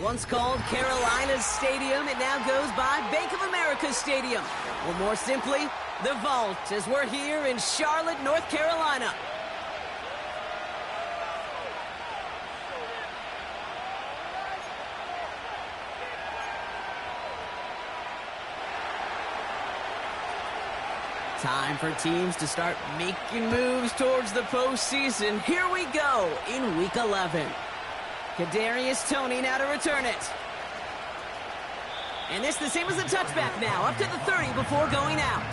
Once called Carolina's Stadium, it now goes by Bank of America Stadium. Or more simply, the Vault, as we're here in Charlotte, North Carolina. Time for teams to start making moves towards the postseason. Here we go in Week 11. Kadarius Toney now to return it. And this the same as the touchback now, up to the 30 before going out.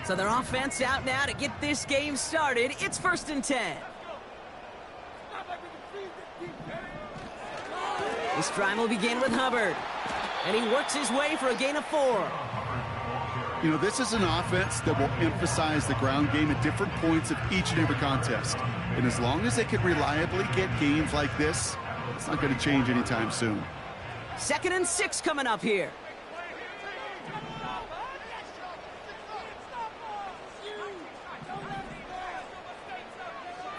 So their offense out now to get this game started. It's 1st and 10. This drive will begin with Hubbard. And he works his way for a gain of 4. You know, this is an offense that will emphasize the ground game at different points of each and every contest. And as long as they can reliably get gains like this, it's not going to change anytime soon. 2nd and 6 coming up here.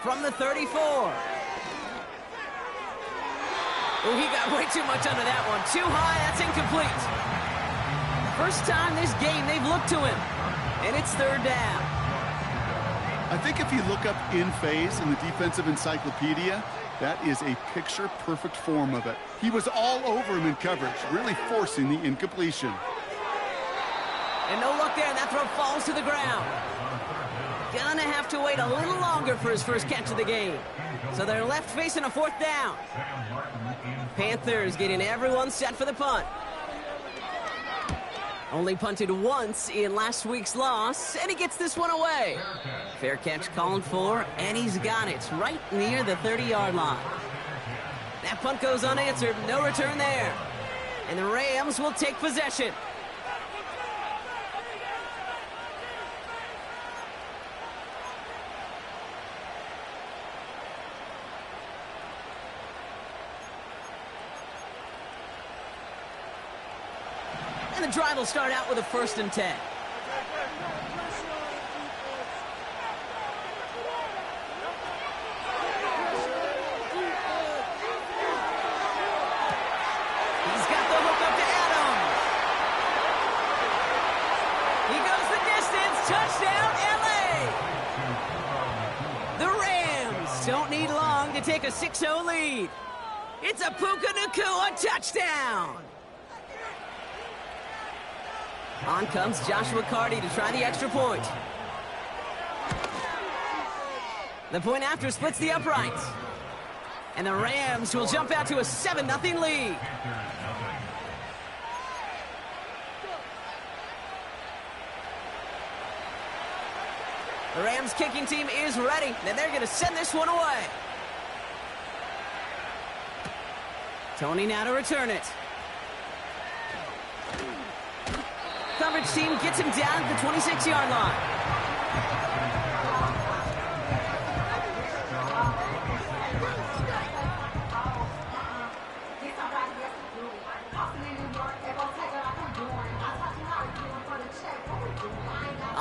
From the 34. Oh, he got way too much under that one. Too high, that's incomplete. First time this game they've looked to him. And it's 3rd down. I think if you look up in phase in the defensive encyclopedia, that is a picture-perfect form of it. He was all over him in coverage, really forcing the incompletion. And no luck there, and that throw falls to the ground. Gonna have to wait a little longer for his first catch of the game. So they're left facing a 4th down. Panthers getting everyone set for the punt. Only punted once in last week's loss, and he gets this one away. Fair catch called for, and he's got it right near the 30-yard line. That punt goes unanswered, no return there. And the Rams will take possession. And the drive will start out with a 1st and 10. He's got the hook up to Adams. He goes the distance. Touchdown, LA. The Rams don't need long to take a 6-0 lead. It's a Puka Nacua touchdown. On comes Joshua Carty to try the extra point. The point after splits the uprights. And the Rams will jump out to a 7-0 lead. The Rams kicking team is ready, and they're going to send this one away. Toney now to return it. Coverage team gets him down at the 26-yard line.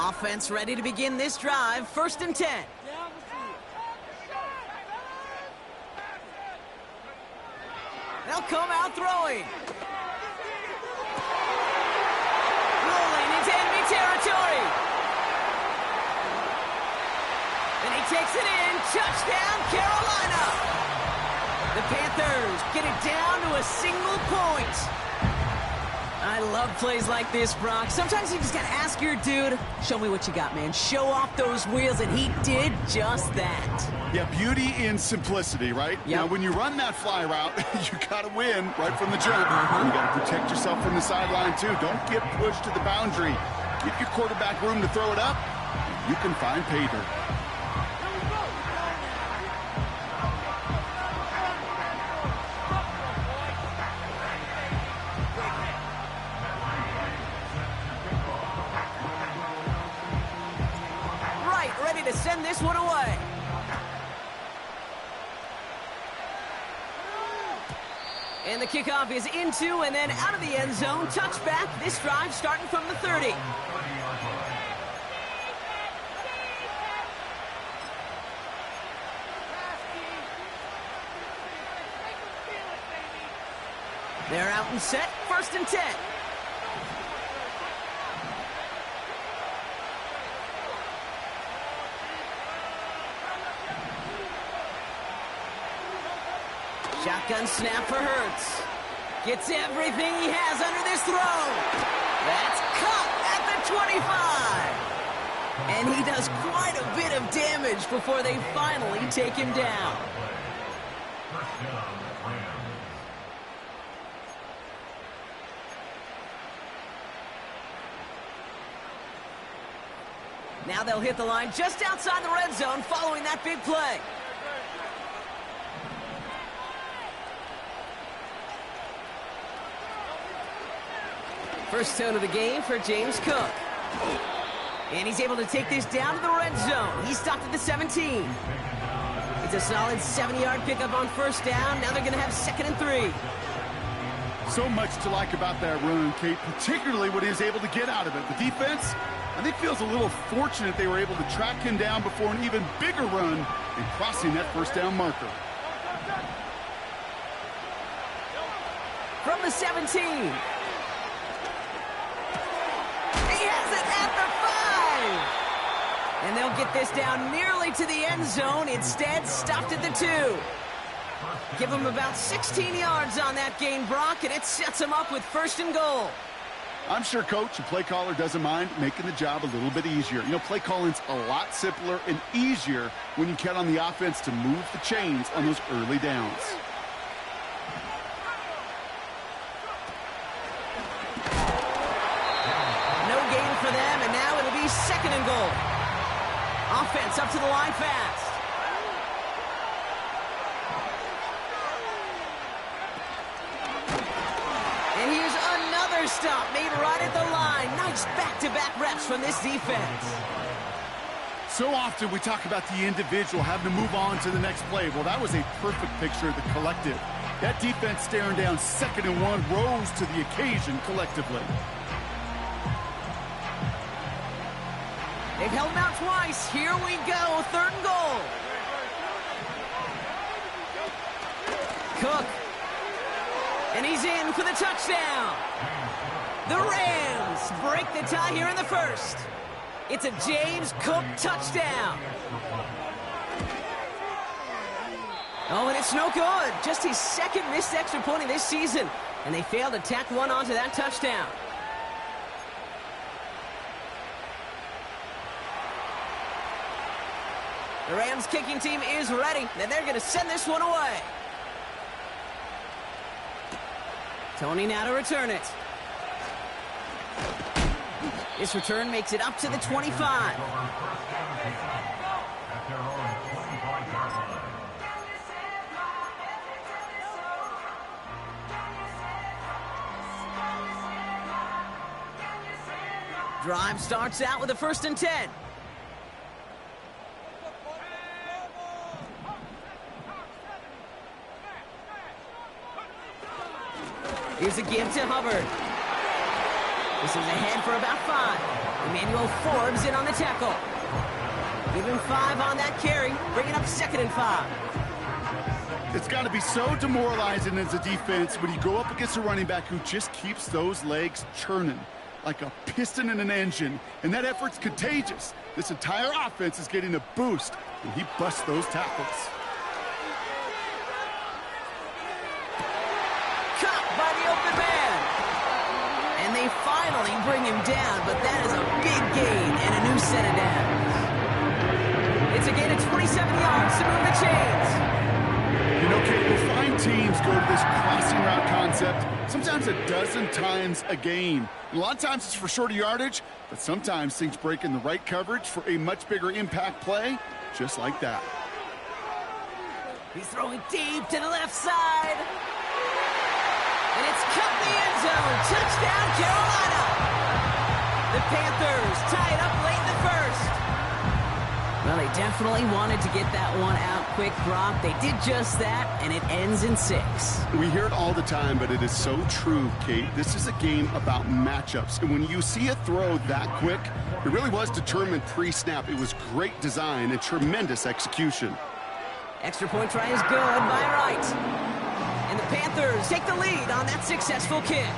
Offense ready to begin this drive. 1st and 10. They'll come out throwing. Territory. And he takes it in. Touchdown, Carolina. The Panthers get it down to a single point. I love plays like this, Brock. Sometimes you just got to ask your dude, show me what you got, man. Show off those wheels, and he did just that. Yeah, beauty in simplicity, right? Yep. Now, when you run that fly route, you got to win right from the jump. You got to protect yourself from the sideline, too. Don't get pushed to the boundary. Give your quarterback room to throw it up. You can find pay dirt. Right, ready to send this one away. And the kickoff is into and then out of the end zone. Touchback. This drive starting from the 30. They're out and set. 1st and 10. Shotgun snap for Hurts. Gets everything he has under this throw. That's caught at the 25. And he does quite a bit of damage before they finally take him down. Now they'll hit the line just outside the red zone following that big play. First tone of the game for James Cook. And he's able to take this down to the red zone. He stopped at the 17. It's a solid 70-yard pickup on 1st down. Now they're going to have 2nd and 3. So much to like about that run, Kate, particularly what he was able to get out of it. The defense, I think, feels a little fortunate they were able to track him down before an even bigger run and crossing that 1st down marker. From the 17. And they'll get this down nearly to the end zone. Instead, stopped at the 2. Give them about 16 yards on that gain, Brock, and it sets them up with 1st and goal. I'm sure coach and play caller doesn't mind making the job a little bit easier. You know, play calling's a lot simpler and easier when you count on the offense to move the chains on those early downs. No gain for them, and now it'll be 2nd and goal. Offense up to the line fast. And here's another stop made right at the line. Nice back-to-back reps from this defense. So often we talk about the individual having to move on to the next play. Well, that was a perfect picture of the collective. That defense staring down 2nd and 1 rose to the occasion collectively. They've held him out twice. Here we go. 3rd and goal. Cook. And he's in for the touchdown. The Rams break the tie here in the 1st. It's a James Cook touchdown. Oh, and it's no good. Just his 2nd missed extra point of this season. And they failed to tack one onto that touchdown. The Rams kicking team is ready, and they're going to send this one away. Tony now to return it. This return makes it up to the 25. Drive starts out with a 1st and 10. Here's a give to Hubbard. This is ahead for about 5. Emmanuel Forbes in on the tackle. Give him 5 on that carry, bringing up 2nd and 5. It's got to be so demoralizing as a defense when you go up against a running back who just keeps those legs churning like a piston in an engine, and that effort's contagious. This entire offense is getting a boost when he busts those tackles. Finally bring him down, but that is a big gain and a new set of downs. It's a gain of 27 yards to move the chains. You know, Kate, we'll find teams go to this crossing route concept sometimes a dozen times a game. And a lot of times it's for shorter yardage, but sometimes things break in the right coverage for a much bigger impact play, just like that. He's throwing deep to the left side. And it's cut the end zone. Touchdown, Carolina. The Panthers tie it up late in the 1st. Well, they definitely wanted to get that one out quick, Brock. They did just that, and it ends in 6. We hear it all the time, but it is so true, Kate. This is a game about matchups. And when you see a throw that quick, it really was determined pre-snap. It was great design and tremendous execution. Extra point try is good by Wright. And the Panthers take the lead on that successful kick.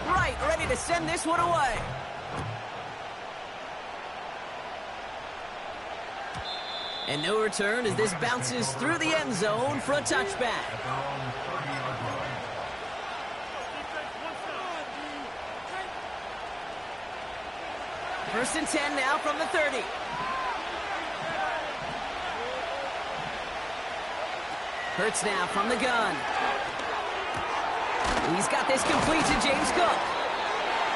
Wright ready to send this one away. And no return as this bounces through the end zone for a touchback. First and 10 now from the 30. Hurts now from the gun. He's got this complete to James Cook.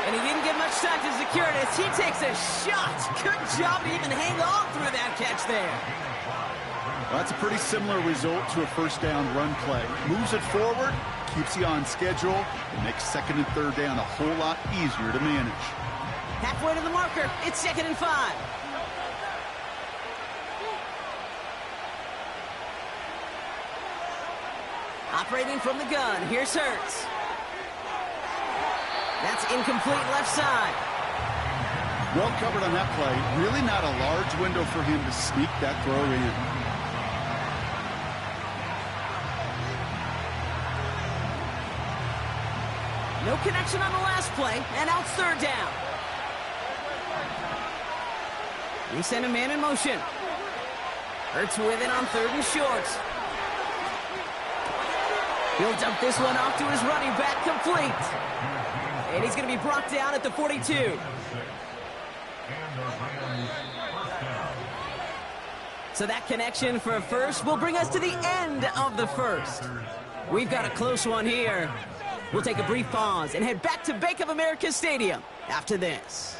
And he didn't get much time to secure it as he takes a shot. Good job to even hang on through that catch there. Well, that's a pretty similar result to a first down run play. Moves it forward, keeps you on schedule, and makes second and third down a whole lot easier to manage. Halfway to the marker, it's 2nd and 5. Operating from the gun, here's Hurts. That's incomplete left side. Well covered on that play. Really not a large window for him to sneak that throw in. No connection on the last play, and now it's 3rd down. We send a man in motion. Hurts with it on 3rd and short. He'll dump this one off to his running back, complete. And he's going to be brought down at the 42. So that connection for a first will bring us to the end of the first. We've got a close one here. We'll take a brief pause and head back to Bank of America Stadium after this.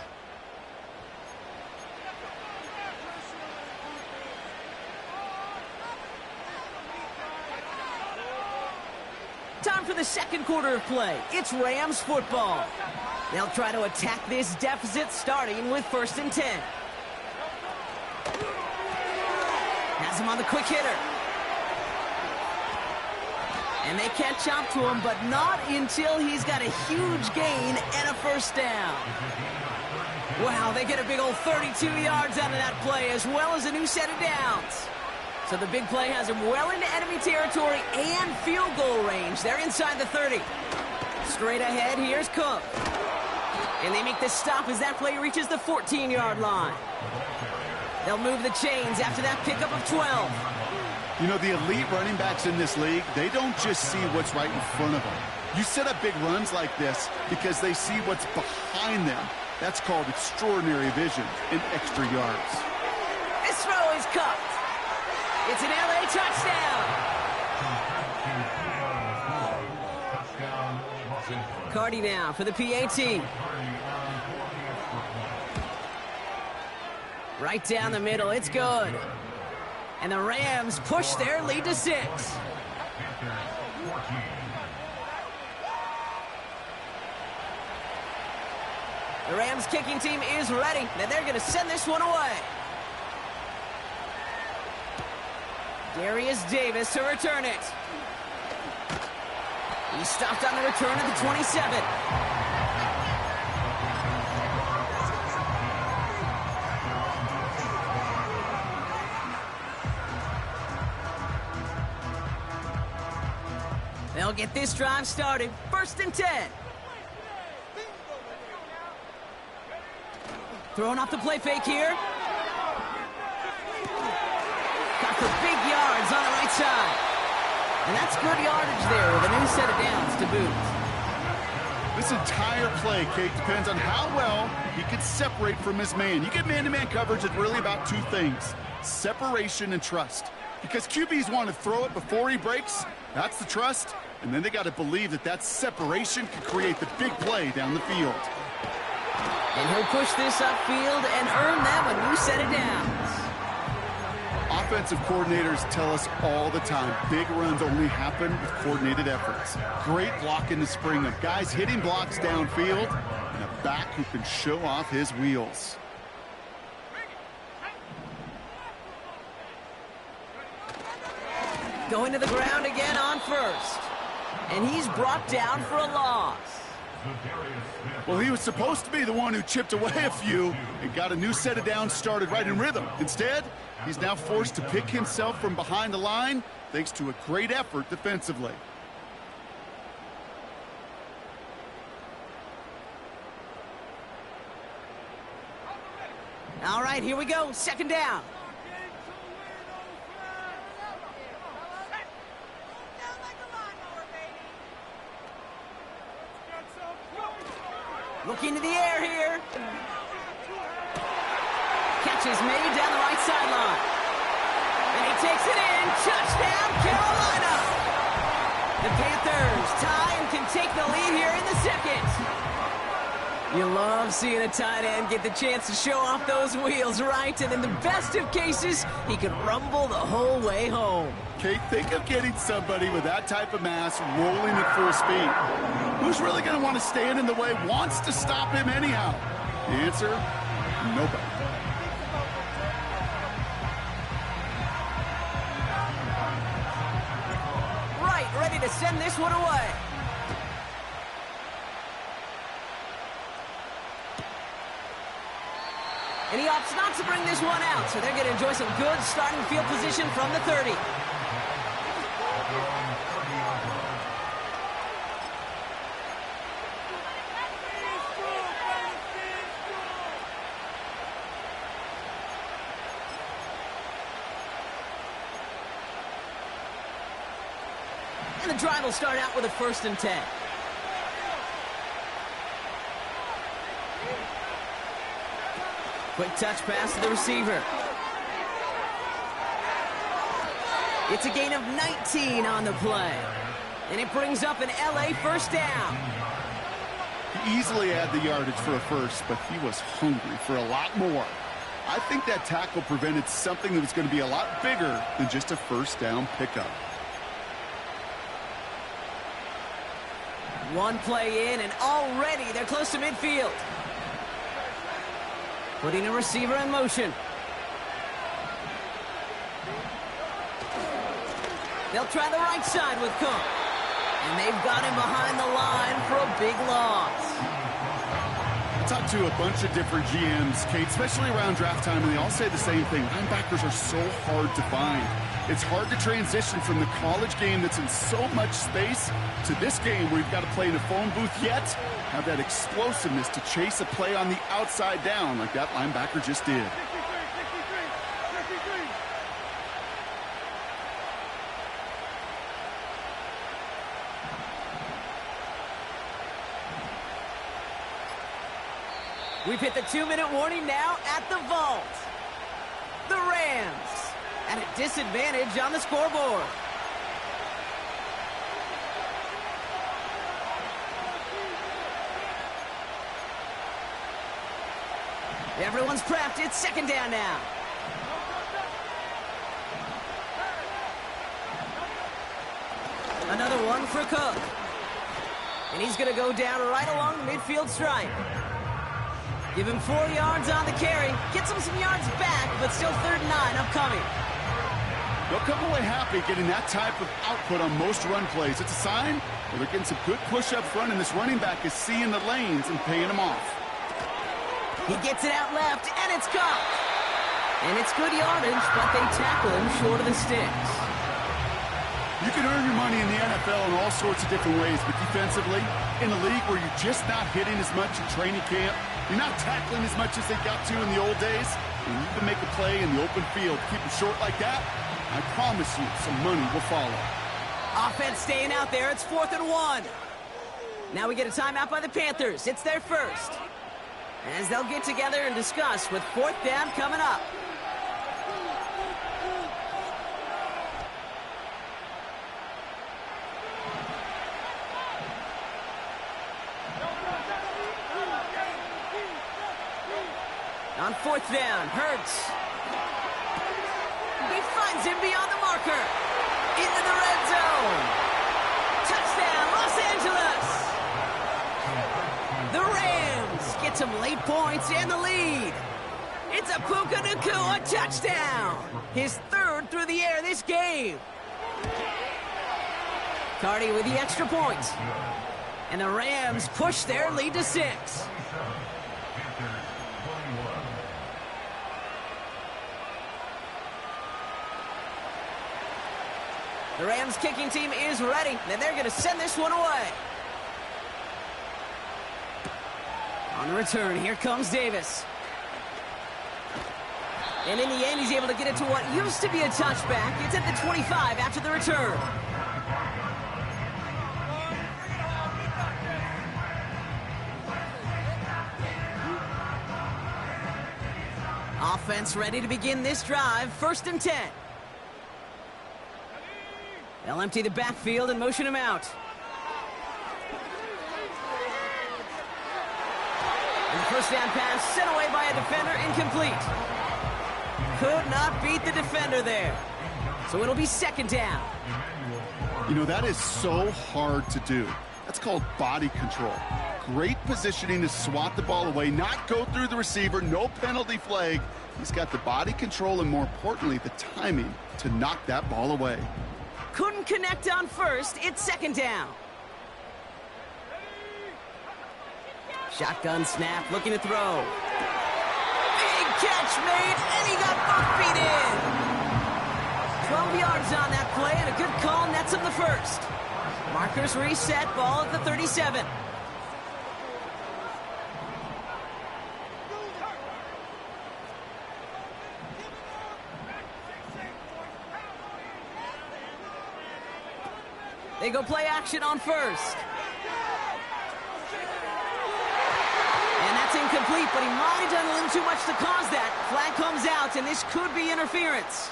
Time for the second quarter of play. It's Rams football. They'll try to attack this deficit starting with 1st and 10. Has him on the quick hitter. And they catch up to him, but not until he's got a huge gain and a first down. Wow, they get a big old 32 yards out of that play, as well as a new set of downs. So the big play has him well into enemy territory and field goal range. They're inside the 30. Straight ahead, here's Cook. And they make the stop as that play reaches the 14-yard line. They'll move the chains after that pickup of 12. You know, the elite running backs in this league, they don't just see what's right in front of them. You set up big runs like this because they see what's behind them. That's called extraordinary vision and extra yards. This throw is cuffed. It's an LA touchdown. Cardi now for the PAT. Right down the middle, it's good. And the Rams push their lead to 6. The Rams kicking team is ready, and they're going to send this one away. Darius Davis to return it. He stopped on the return at the 27. They'll get this drive started. 1st and 10. Throwing off the play fake here. Got for big yards on the right side. And that's good yardage there with a new set of downs to boot. This entire play, Kate, depends on how well he can separate from his man. You get man-to-man coverage, it's really about 2 things: separation and trust. Because QBs want to throw it before he breaks. That's the trust. And then they got to believe that that separation can create the big play down the field. And he'll push this upfield and earn them a new set of downs. Offensive coordinators tell us all the time, big runs only happen with coordinated efforts. Great block in the spring of guys hitting blocks downfield and a back who can show off his wheels. Going to the ground again on first. And he's brought down for a loss. Well, he was supposed to be the one who chipped away a few and got a new set of downs started right in rhythm. Instead, he's now forced to pick himself from behind the line thanks to a great effort defensively. All right, here we go. Second down. Looking to the air here. Catch is made down the right sideline. And he takes it in. Touchdown, Carolina. The Panthers tie and can take the lead here in the second. You love seeing a tight end get the chance to show off those wheels, right? And in the best of cases, he can rumble the whole way home. Kate, think of getting somebody with that type of mass rolling at full speed. Who's really going to want to stand in the way, wants to stop him anyhow? The answer, nobody. Right, ready to send this one away. And he opts not to bring this one out, so they're going to enjoy some good starting field position from the 30. And the drive will start out with a 1st and 10. Quick touch pass to the receiver. It's a gain of 19 on the play. And it brings up an LA first down. He easily had the yardage for a first, but he was hungry for a lot more. I think that tackle prevented something that was going to be a lot bigger than just a first down pickup. One play in, and already they're close to midfield. Putting a receiver in motion. They'll try the right side with Cook. And they've got him behind the line for a big loss. I talked to a bunch of different GMs, Kate, especially around draft time, and they all say the same thing. Linebackers are so hard to find. It's hard to transition from the college game that's in so much space to this game where you've got to play in a phone booth, yet have that explosiveness to chase a play on the outside down like that linebacker just did. We've hit the 2-minute warning now at the vault. The Rams at a disadvantage on the scoreboard. Everyone's prepped. It's second down now. Another one for Cook. And he's going to go down right along the midfield stripe. Give him 4 yards on the carry. Gets him some yards back, but still 3rd and 9 upcoming. They'll come away happy getting that type of output on most run plays. It's a sign that they're getting some good push up front, and this running back is seeing the lanes and paying them off. He gets it out left, and it's caught. And it's good yardage, but they tackle him short of the sticks. You can earn your money in the NFL in all sorts of different ways, but defensively, in a league where you're just not hitting as much in training camp, you're not tackling as much as they got to in the old days, and you can make a play in the open field. Keep it short like that, I promise you some money will follow. Offense staying out there. It's 4th and 1. Now we get a timeout by the Panthers. It's their first. As they'll get together and discuss with 4th down coming up. On 4th down, Hurts. He Finds him beyond the marker. Into the red zone. Touchdown, Los Angeles. The Rams get some late points and the lead. It's a Puka Nacua touchdown. His third through the air this game. Cardi with the extra point. And the Rams push their lead to 6. The Rams kicking team is ready, and they're going to send this one away. On the return, here comes Davis. And in the end, he's able to get it to what used to be a touchback. It's at the 25 after the return. Offense ready to begin this drive. 1st and 10. They'll empty the backfield and motion him out. And the first down pass sent away by a defender, incomplete. Could not beat the defender there. So it'll be 2nd down. You know, that is so hard to do. That's called body control. Great positioning to swat the ball away, not go through the receiver, no penalty flag. He's got the body control and, more importantly, the timing to knock that ball away. Couldn't connect on first. It's 2nd down. Shotgun snap, looking to throw. Big catch made, and he got both feet in. 12 yards on that play, and a good call nets him the first. Markers reset, ball at the 37. They go play action on first. And that's incomplete, but he might have done a little too much to cause that. Flag comes out, and this could be interference.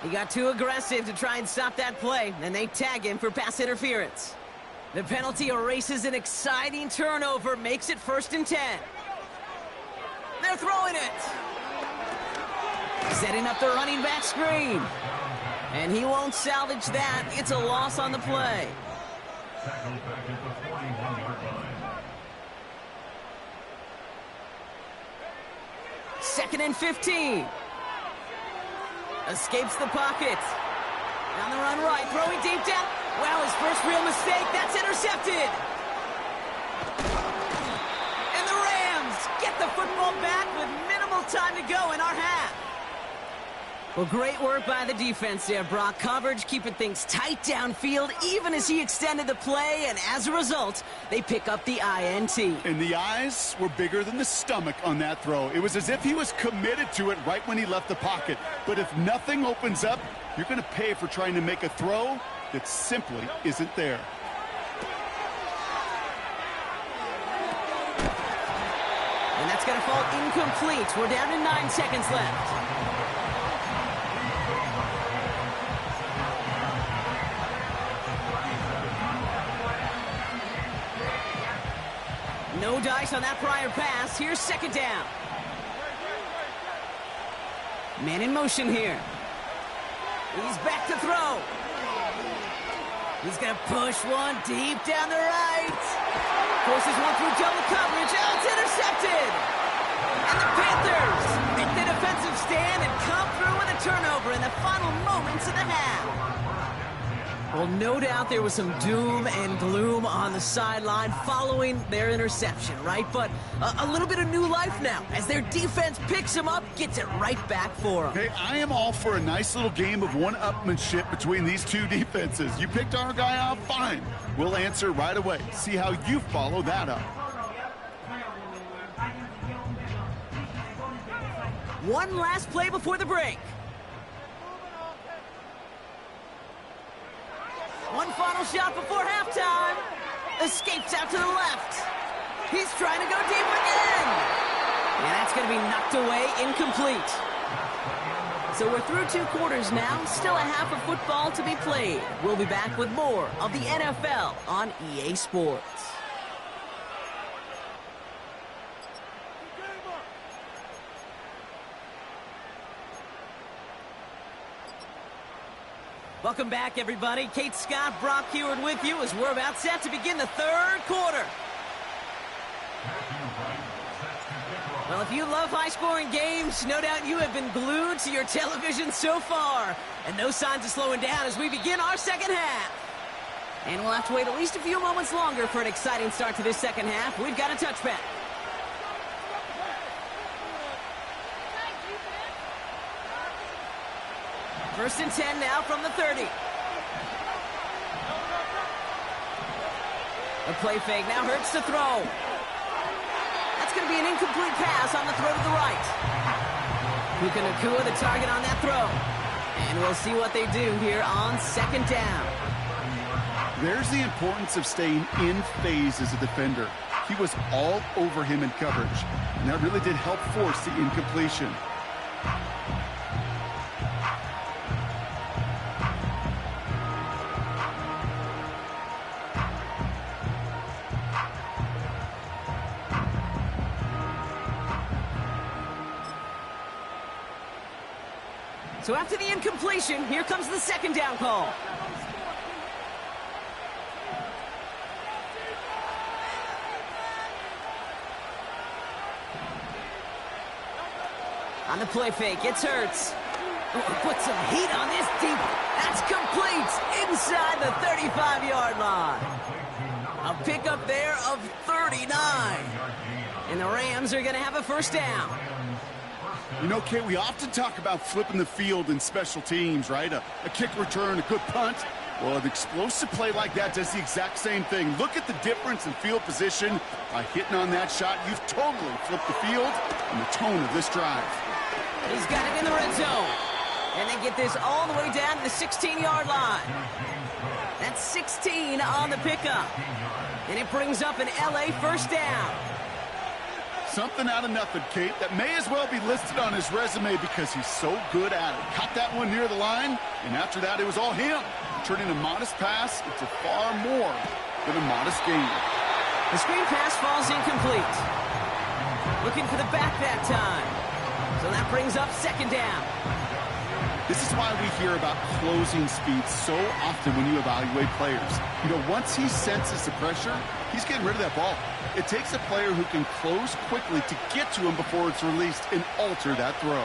He got too aggressive to try and stop that play, and they tag him for pass interference. The penalty erases an exciting turnover, makes it 1st and 10. They're throwing it. Setting up the running back screen. And he won't salvage that. It's a loss on the play. Second and 15. Escapes the pocket. On the run right, throwing deep down. Wow, his first real mistake. That's intercepted. And the Rams get the football back with minimal time to go in our half. Well, great work by the defense there, Brock. Coverage keeping things tight downfield, even as he extended the play, and as a result, they pick up the INT. And the eyes were bigger than the stomach on that throw. It was as if he was committed to it right when he left the pocket. But if nothing opens up, you're going to pay for trying to make a throw that simply isn't there. And that's going to fall incomplete. We're down to 9 seconds left. No dice on that prior pass. Here's 2nd down. Man in motion here. He's back to throw. He's going to push one deep down the right. Forces one through double coverage. Oh, it's intercepted. And the Panthers make the defensive stand and come through with a turnover in the final moments of the half. Well, no doubt there was some doom and gloom on the sideline following their interception, right? But a little bit of new life now as their defense picks them up, gets it right back for them. Hey, I am all for a nice little game of one-upmanship between these two defenses. You picked our guy off, fine. We'll answer right away. See how you follow that up. One last play before the break. One final shot before halftime. Escapes out to the left. He's trying to go deep again. And that's going to be knocked away, incomplete. So we're through 2 quarters now. Still a half of football to be played. We'll be back with more of the NFL on EA Sports. Welcome back, everybody. Kate Scott, Brock Heward with you as we're about set to begin the third quarter. Well, if you love high-scoring games, no doubt you have been glued to your television so far. And no signs of slowing down as we begin our second half. And we'll have to wait at least a few moments longer for an exciting start to this second half. We've got a touchback. First and 10 now from the 30. A play fake now hurts to throw. That's going to be an incomplete pass on the throw to the right. Puka Nacua the target on that throw. And we'll see what they do here on second down. There's the importance of staying in phase as a defender. He was all over him in coverage, and that really did help force the incompletion. So after the incompletion, here comes the second down call. On the play fake, it's Hurts. Put some heat on this deep. That's complete inside the 35-yard line. A pickup there of 39. And the Rams are going to have a first down. You know, Kate, we often talk about flipping the field in special teams, right? A kick return, a good punt. Well, an explosive play like that does the exact same thing. Look at the difference in field position. By hitting on that shot, you've totally flipped the field and the tone of this drive. He's got it in the red zone. And they get this all the way down to the 16-yard line. That's 16 on the pickup. And it brings up an LA first down. Something out of nothing, Kate, that may as well be listed on his resume because he's so good at it. Caught that one near the line, and after that, it was all him. Turning a modest pass into far more than a modest gain. The screen pass falls incomplete. Looking for the back that time. So that brings up second down. This is why we hear about closing speed so often when you evaluate players. You know, once he senses the pressure, he's getting rid of that ball. It takes a player who can close quickly to get to him before it's released and alter that throw.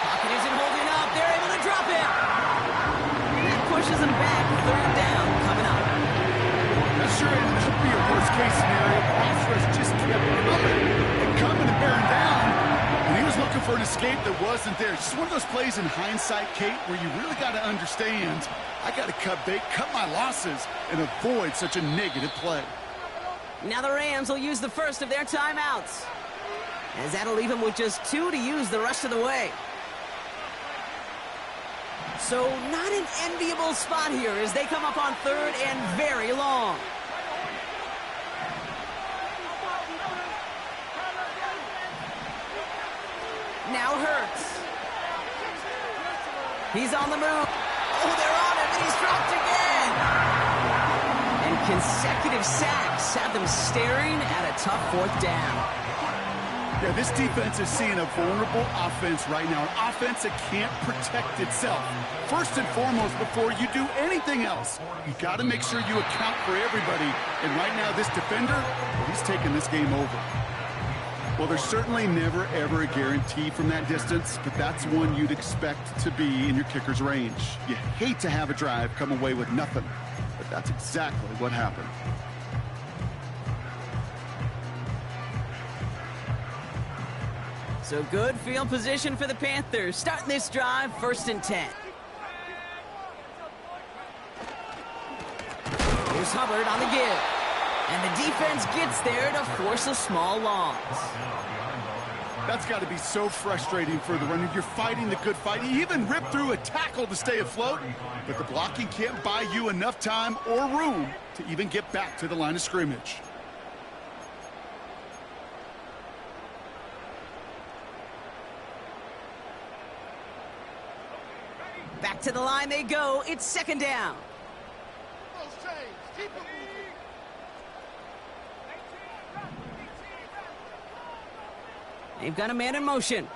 Pocket isn't holding up. They're able to drop it. And that pushes them back. Third down coming up. That sure could be a worst-case scenario. Pass rush just kept coming and bearing down. And he was looking for an escape that wasn't there. It's just one of those plays in hindsight, Kate, where you really got to understand, I got to cut bait, cut my losses, and avoid such a negative play. Now the Rams will use the first of their timeouts, as that'll leave them with just 2 to use the rest of the way. So not an enviable spot here as they come up on third and very long. Now Hurts. He's on the move. Oh, they're on him, and he's dropped again. And consecutive sacks have them staring at a tough fourth down. Yeah, this defense is seeing a vulnerable offense right now, an offense that can't protect itself. First and foremost, before you do anything else, you got to make sure you account for everybody. And right now, this defender, well, he's taking this game over. Well, there's certainly never, ever a guarantee from that distance, but that's one you'd expect to be in your kicker's range. You hate to have a drive come away with nothing, but that's exactly what happened. So good field position for the Panthers. Starting this drive, first and 10. Here's Hubbard on the give. And the defense gets there to force a small loss. That's got to be so frustrating for the runner. You're fighting the good fight. You even rip through a tackle to stay afloat, but the blocking can't buy you enough time or room to even get back to the line of scrimmage. Back to the line they go. It's second down. They've got a man in motion.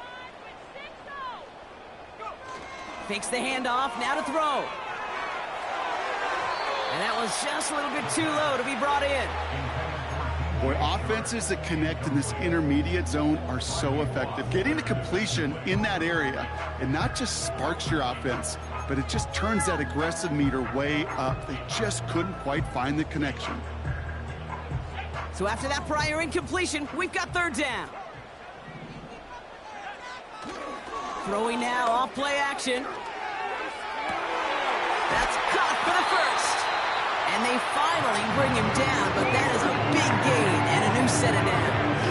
Fakes the handoff, now to throw. And that was just a little bit too low to be brought in. Boy, offenses that connect in this intermediate zone are so effective. Getting the completion in that area, it not just sparks your offense, but it just turns that aggressive meter way up. They just couldn't quite find the connection. So after that prior incompletion, we've got third down. Throwing now, off play action. That's caught for the first. And they finally bring him down, but that is a big gain and a new set of downs.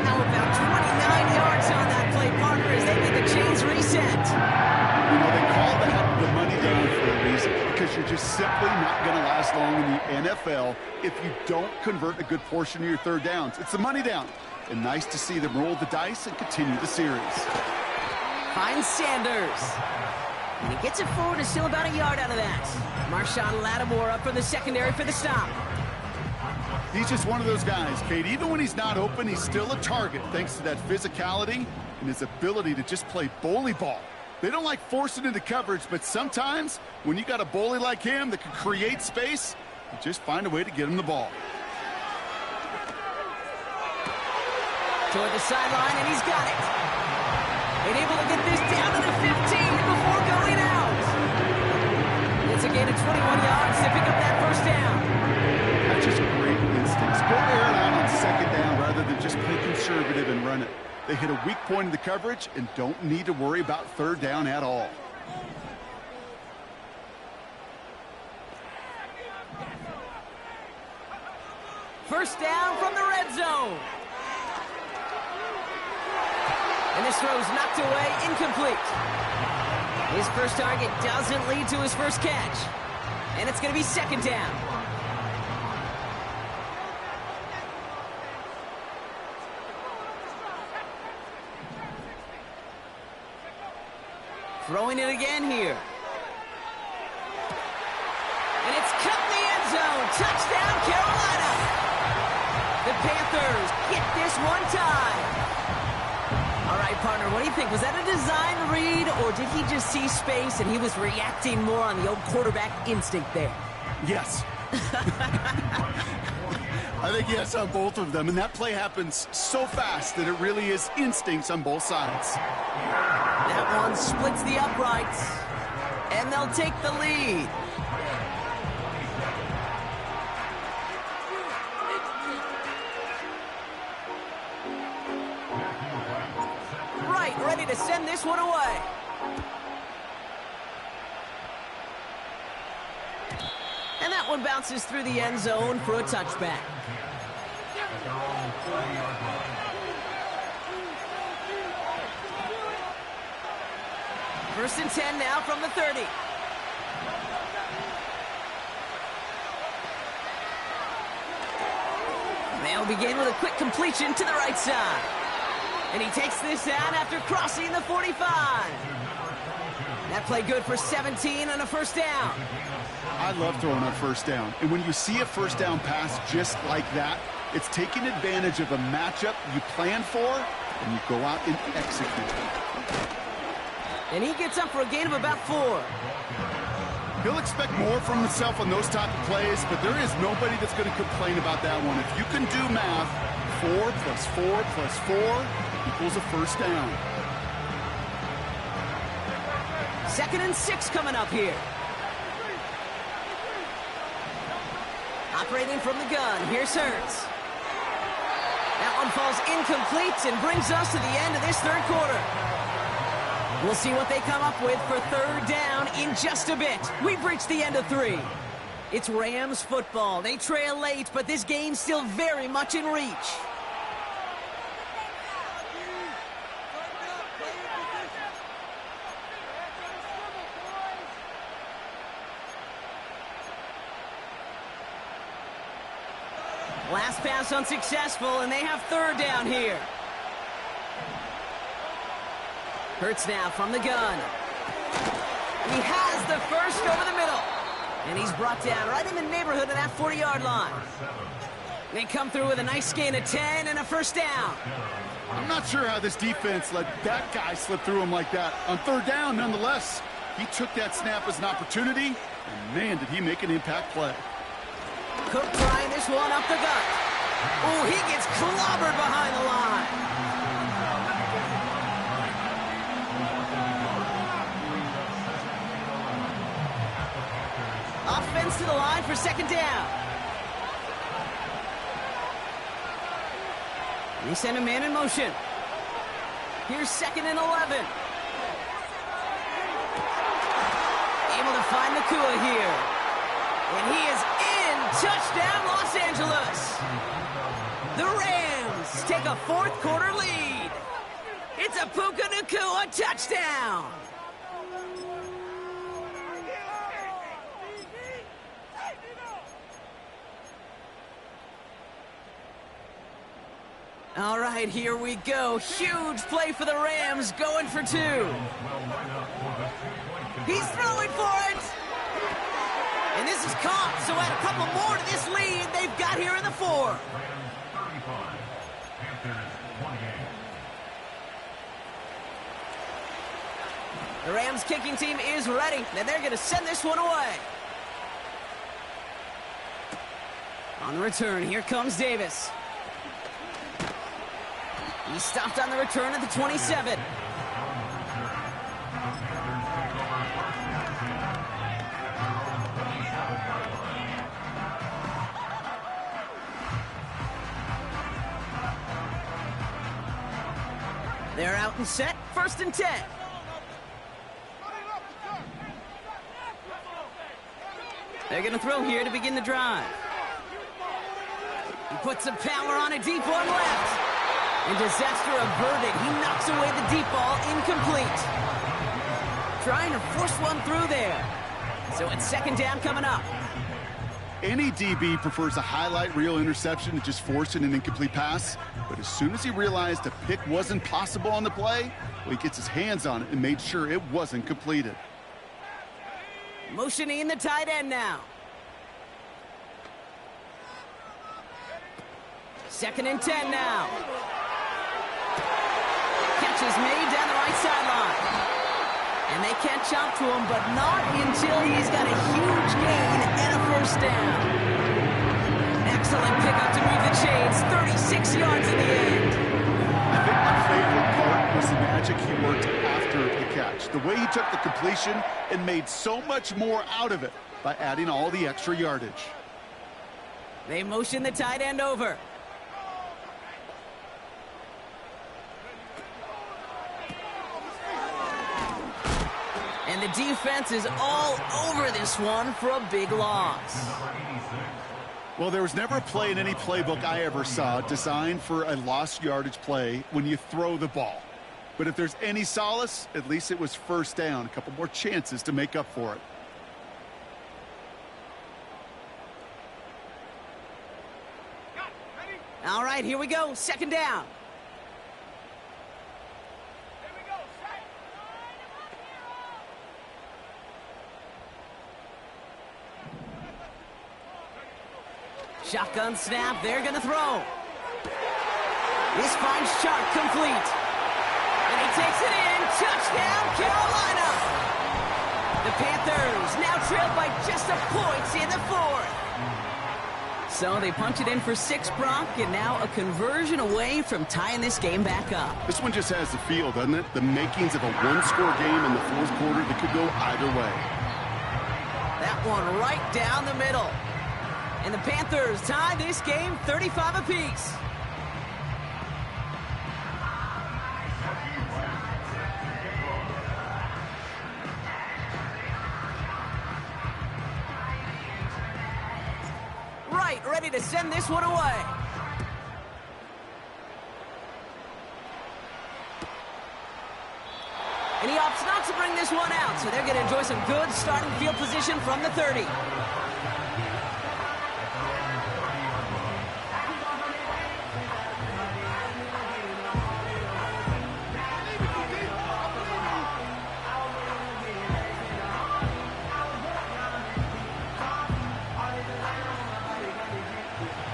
Now about 29 yards on that play, partner, as they get the chains reset. You know, they call that the money down for a reason, because you're just simply not going to last long in the NFL if you don't convert a good portion of your third downs. It's the money down. And nice to see them roll the dice and continue the series. Finds Sanders. And he gets it forward and still about a yard out of that. Marshawn Lattimore up from the secondary for the stop. He's just one of those guys, Kate. Even when he's not open, he's still a target thanks to that physicality and his ability to just play bully ball. They don't like forcing into coverage, but sometimes when you got a bully like him that can create space, you just find a way to get him the ball. Toward the sideline, and he's got it. And able to get this down to the 15 before going out. It's a gain of 21 yards to pick up that first down. That's just great instincts. Go air it out on second down rather than just play conservative and run it. They hit a weak point in the coverage and don't need to worry about third down at all. First down from the red zone. And this throw's knocked away, incomplete. His first target doesn't lead to his first catch. And it's going to be second down. Throwing it again here. And it's cut in the end zone. Touchdown, Carolina. The Panthers get this one time. All right, partner, what do you think? Was that a design read, or did he just see space and he was reacting more on the old quarterback instinct there? Yes. I think yes on both of them, and that play happens so fast that it really is instincts on both sides. That one splits the uprights, and they'll take the lead. Right, ready to send this one away. And that one bounces through the end zone for a touchback. First and 10 now from the 30. They'll begin with a quick completion to the right side. And he takes this down after crossing the 45. That play good for 17 and a first down. I love throwing on first down. And when you see a first down pass just like that, it's taking advantage of a matchup you plan for, and you go out and execute. And he gets up for a gain of about 4. He'll expect more from himself on those type of plays, but there is nobody that's going to complain about that one. If you can do math, 4 plus 4 plus 4 equals a first down. Second and 6 coming up here. Operating from the gun, here's Hurts. That one falls incomplete and brings us to the end of this third quarter. We'll see what they come up with for third down in just a bit. We've reached the end of 3. It's Rams football. They trail late, but this game's still very much in reach. Last pass unsuccessful, and they have third down here. Hurts now from the gun. He has the first over the middle. And he's brought down right in the neighborhood of that 40-yard line. They come through with a nice gain of 10 and a first down. I'm not sure how this defense let that guy slip through him like that. On third down, nonetheless, he took that snap as an opportunity, and man, did he make an impact play. Cook trying this one up the gut. Oh, he gets clobbered behind the line. Offense to the line for second down. They send a man in motion. Here's 2nd and 11. Able to find Nakua here. And he is in. Touchdown, Los Angeles. The Rams take a fourth-quarter lead. It's a Puka Nakua touchdown. All right, here we go. Huge play for the Rams, going for 2. He's throwing for it. And this is caught, so add a couple more to this lead they've got here in the 4th. The Rams kicking team is ready, and they're going to send this one away. On the return, here comes Davis. He stopped on the return at the 27. They're out and set, 1st and 10. They're going to throw here to begin the drive. He puts some power on a deep one left. And disaster averted. He knocks away the deep ball, incomplete. Trying to force one through there. So it's 2nd down coming up. Any DB prefers a highlight reel interception to just forcing an incomplete pass. But as soon as he realized a pick wasn't possible on the play, well, he gets his hands on it and made sure it wasn't completed. Motioning the tight end now. 2nd and 10 now. Catch is made down the right sideline. And they catch up to him, but not until he's got a huge gain and a 1st down. Excellent pickup to move the chains. 36 yards in the end. I think my favorite part was the magic he worked after the catch. The way he took the completion and made so much more out of it by adding all the extra yardage. They motion the tight end over. And the defense is all over this one for a big loss. Well, there was never a play in any playbook I ever saw designed for a lost yardage play when you throw the ball. But if there's any solace, at least it was 1st down. A couple more chances to make up for it. All right, here we go. 2nd down. Shotgun snap, they're going to throw. This finds Chark complete. And he takes it in. Touchdown, Carolina. The Panthers now trailed by just a point in the 4th. So they punch it in for 6, Brock, and now a conversion away from tying this game back up. This one just has the feel, doesn't it? The makings of a one-score game in the 4th quarter that could go either way. That one right down the middle. And the Panthers tie this game 35 apiece. Right, ready to send this one away. And he opts not to bring this one out, so they're going to enjoy some good starting field position from the 30.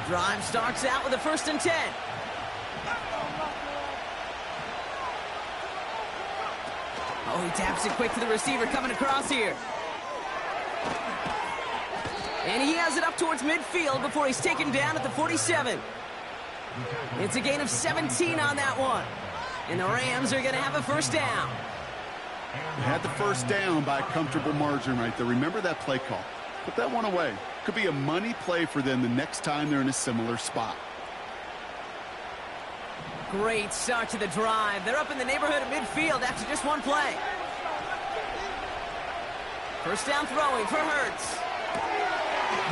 Drive starts out with a 1st and 10. Oh, he taps it quick to the receiver coming across here. And he has it up towards midfield before he's taken down at the 47. It's a gain of 17 on that one. And the Rams are going to have a first down. They had the first down by a comfortable margin right there. Remember that play call. Put that one away. Could be a money play for them the next time they're in a similar spot. Great start to the drive. They're up in the neighborhood of midfield after just one play. First down throwing for Hurts.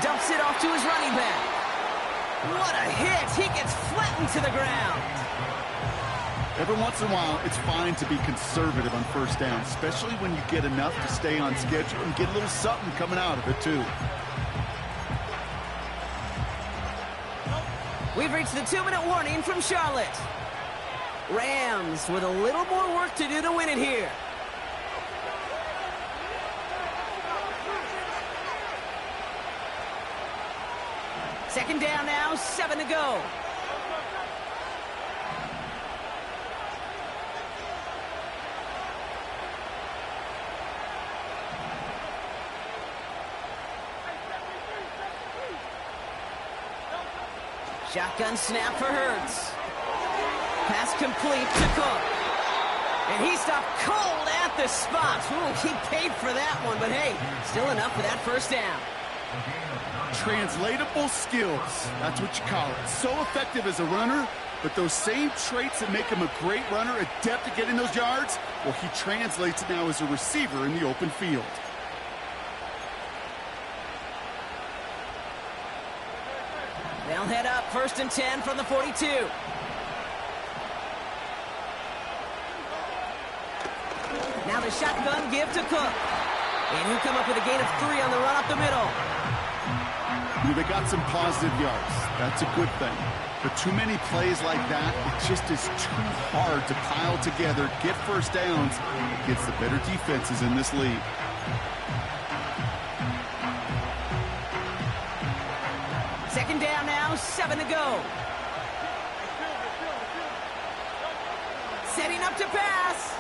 Dumps it off to his running back. What a hit. He gets flattened to the ground. Every once in a while, it's fine to be conservative on first down, especially when you get enough to stay on schedule and get a little something coming out of it, too. We've reached the 2-minute warning from Charlotte. Rams with a little more work to do to win it here. Second down now, 7 to go. Shotgun snap for Hurts. Pass complete to Cook. And he stopped cold at the spot. Ooh, he paid for that one, but hey, still enough for that first down. Translatable skills. That's what you call it. So effective as a runner, but those same traits that make him a great runner, adept at getting those yards, well, he translates it now as a receiver in the open field. They'll head up, 1st and 10 from the 42. Now the shotgun give to Cook. And he'll come up with a gain of 3 on the run up the middle. They got some positive yards. That's a good thing. But too many plays like that, it just is too hard to pile together, get first downs against the better defenses in this league. Second down now, 7 to go. Setting up to pass.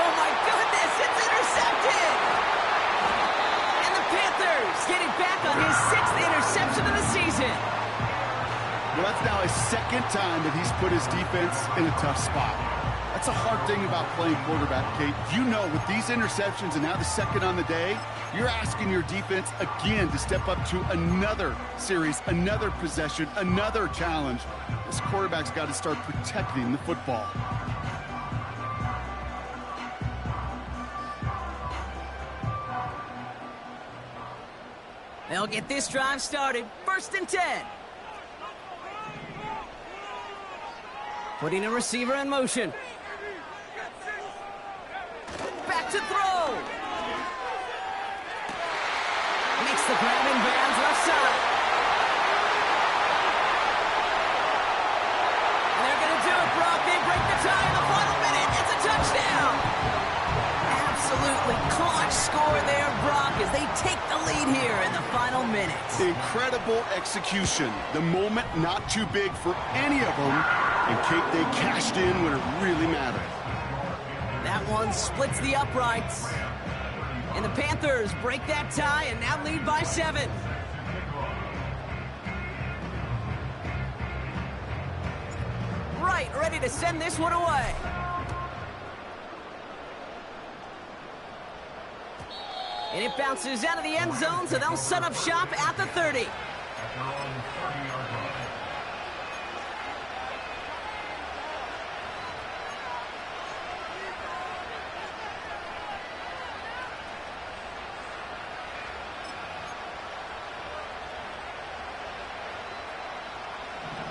Oh my goodness, it's intercepted! And the Panthers getting back on his 6th interception of the season. Well, that's now his 2nd time that he's put his defense in a tough spot. That's a hard thing about playing quarterback, Kate. You know, with these interceptions and now the 2nd on the day, you're asking your defense again to step up to another series, another possession, another challenge. This quarterback's got to start protecting the football. They'll get this drive started. 1st and 10. Putting a receiver in motion. Back to throw. Makes the grab in bounds left side. And they're going to do it, Brock. They break the tie in the final minute. It's a touchdown. Absolutely clutch score there, Brock, as they take the lead here in the final minutes. Incredible execution. The moment not too big for any of them. And Kate, they cashed in when it really mattered. That one splits the uprights. And the Panthers break that tie and now lead by 7. Right, ready to send this one away. And it bounces out of the end zone, so they'll set up shop at the 30.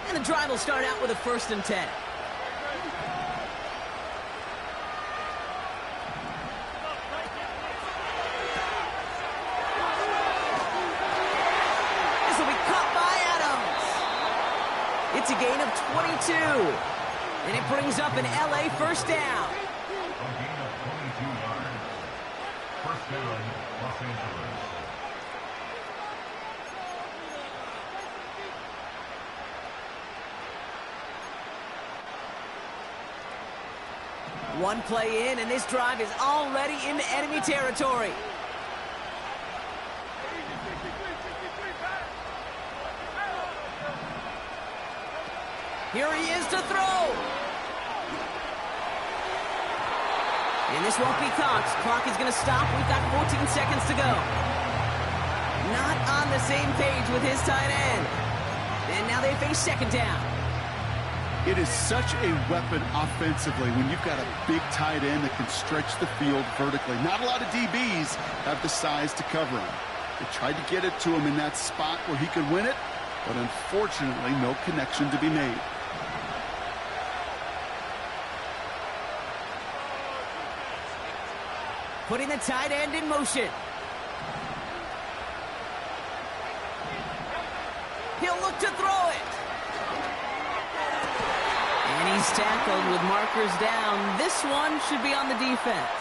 And the drive will start out with a 1st and 10. This will be caught by Adams. It's a gain of 22. And it brings up an LA first down. First down, Los Angeles. One play in, and this drive is already into enemy territory. Here he is to throw. And this won't be caught. Clock is going to stop. We've got 14 seconds to go. Not on the same page with his tight end. And now they face second down. It is such a weapon offensively when you've got a big tight end that can stretch the field vertically. Not a lot of DBs have the size to cover him. They tried to get it to him in that spot where he could win it, but unfortunately, no connection to be made. Putting the tight end in motion. He'll look to throw it. And he's tackled with markers down. This one should be on the defense.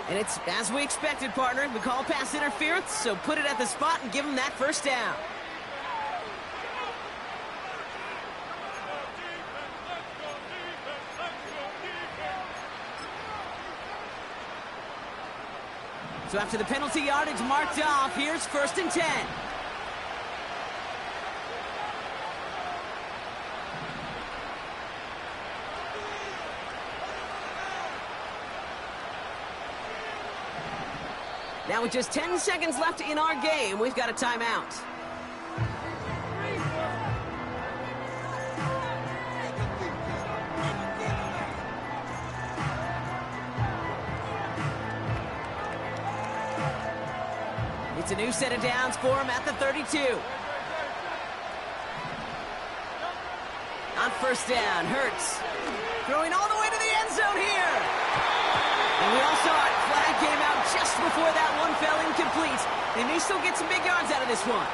And it's as we expected, partner. We call pass interference, so put it at the spot and give him that first down. So after the penalty yardage marked off, here's 1st and 10. Now with just 10 seconds left in our game, we've got a timeout. It's a new set of downs for him at the 32. On 1st down, Hurts throwing all the way to the end zone here. And we all saw it. Flag came out just before that one fell incomplete. They may still get some big yards out of this one.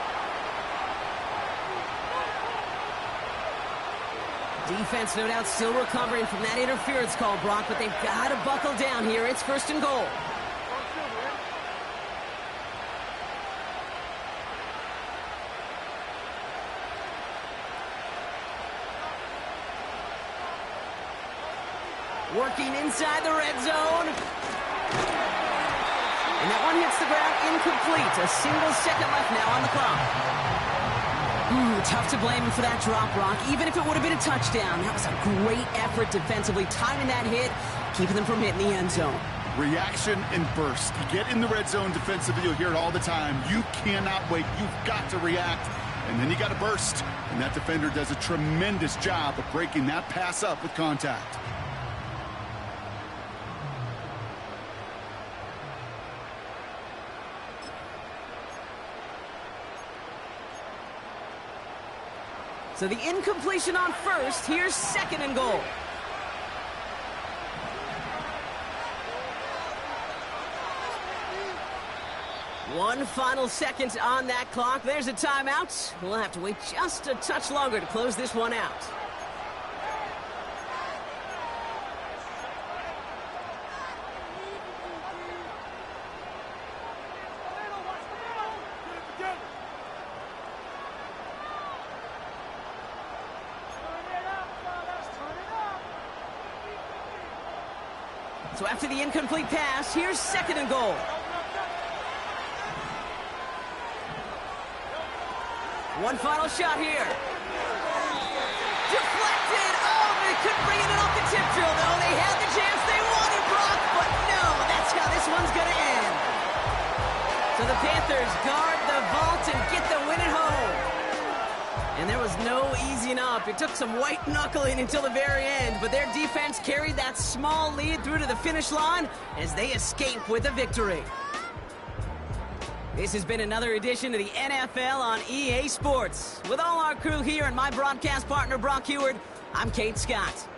Defense, no doubt, still recovering from that interference call, Brock, but they've got to buckle down here. It's 1st and goal. Working inside the red zone. And that one hits the ground incomplete. A single second left now on the clock. Tough to blame him for that drop, Brock. Even if it would have been a touchdown, that was a great effort defensively, timing that hit, keeping them from hitting the end zone. Reaction and burst. You get in the red zone defensively, you'll hear it all the time. You cannot wait. You've got to react. And then you got to burst. And that defender does a tremendous job of breaking that pass up with contact. So the incompletion on 1st. Here's 2nd and goal. One final second on that clock. There's a timeout. We'll have to wait just a touch longer to close this one out. So after the incomplete pass, here's 2nd and goal. One final shot here. Deflected. Oh, they couldn't bring it in off the tip drill, though. They had the chance they wanted, Brock, but no, that's how this one's going to end. So the Panthers guard the vault and get the win at home. And there was no easing up. It took some white knuckling until the very end, but their defense carried that small lead through to the finish line as they escape with a victory. This has been another edition of the NFL on EA Sports. With all our crew here and my broadcast partner, Brock Heward, I'm Kate Scott.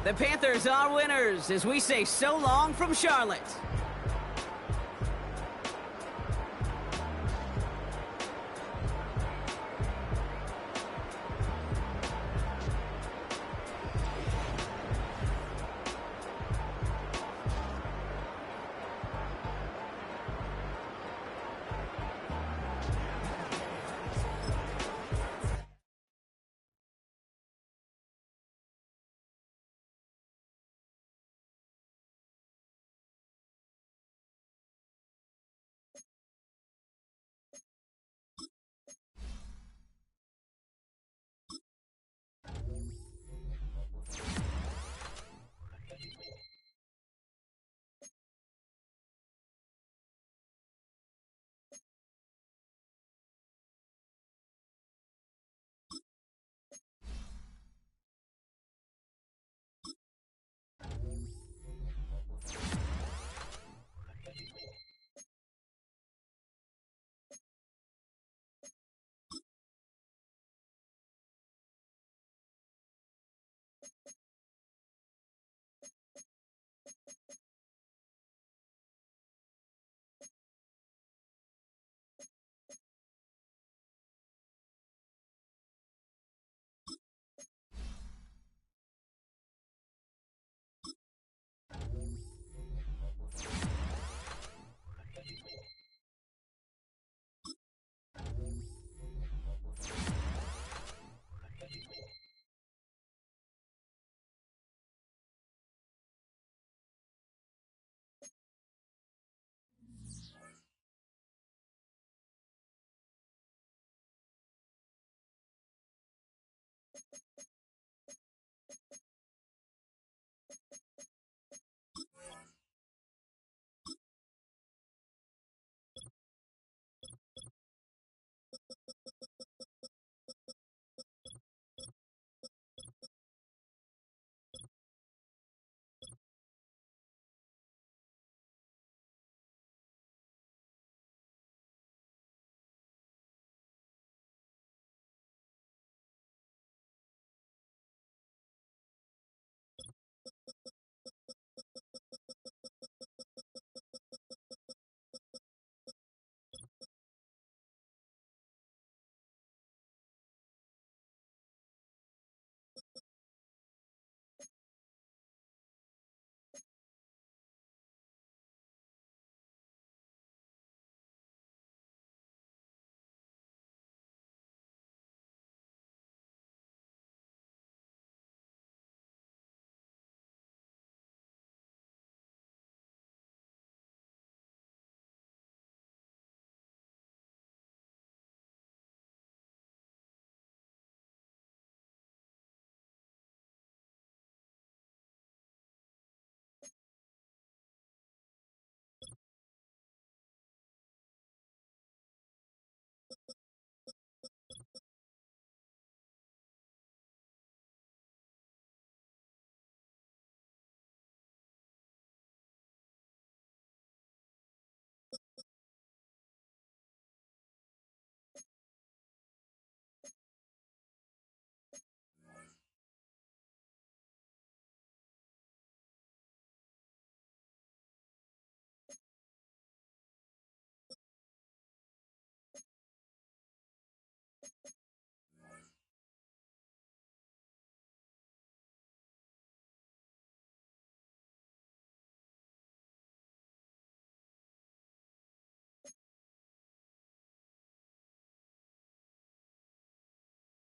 The Panthers are winners as we say so long from Charlotte.